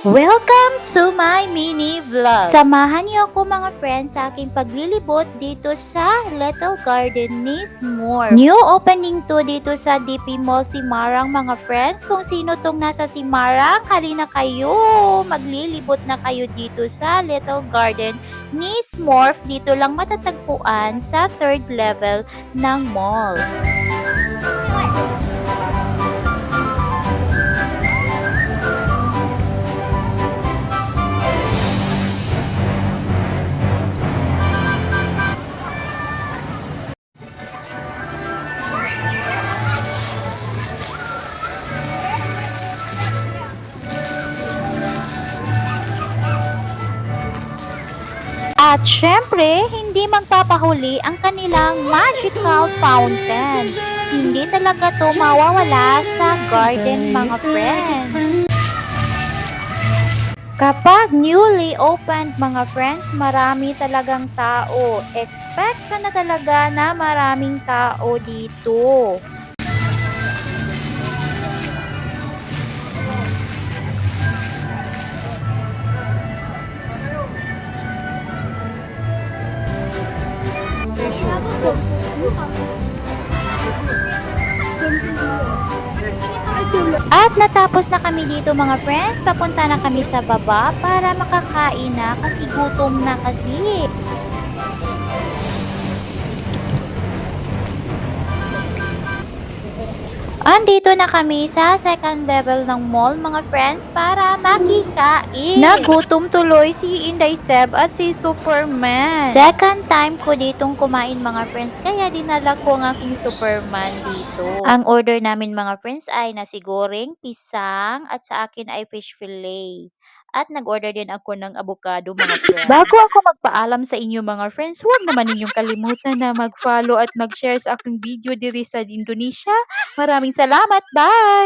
Welcome to my mini vlog! Samahan niyo ako mga friends sa aking paglilibot dito sa Little Garden ni S'more. New opening to dito sa DP Mall Simarang mga friends. Kung sino tong nasa Simarang, halina kayo! Maglilibot na kayo dito sa Little Garden ni S'more. Dito lang matatagpuan sa 3rd level ng mall. At syempre, hindi magpapahuli ang kanilang magical fountain. Hindi talaga to mawawala sa garden mga friends. Kapag newly opened mga friends, marami talagang tao. Expect ka na talaga na maraming tao dito. At natapos na kami dito mga friends, papunta na kami sa baba para makakain na kasi gutom na kasi. Andito na kami sa 2nd level ng mall mga friends para makikain. Nagutom tuloy si Inday Seb at si Superman. Second time ko ditong kumain mga friends kaya dinala ko ang aking Superman dito. Ang order namin mga friends ay nasi goreng, pisang at sa akin ay fish fillet. At nag-order din ako ng avocado mga friends. Bago ako magpaalam sa inyo mga friends, huwag naman ninyong kalimutan na mag-follow at mag-share sa aking video diri sa Indonesia. Maraming salamat. Bye!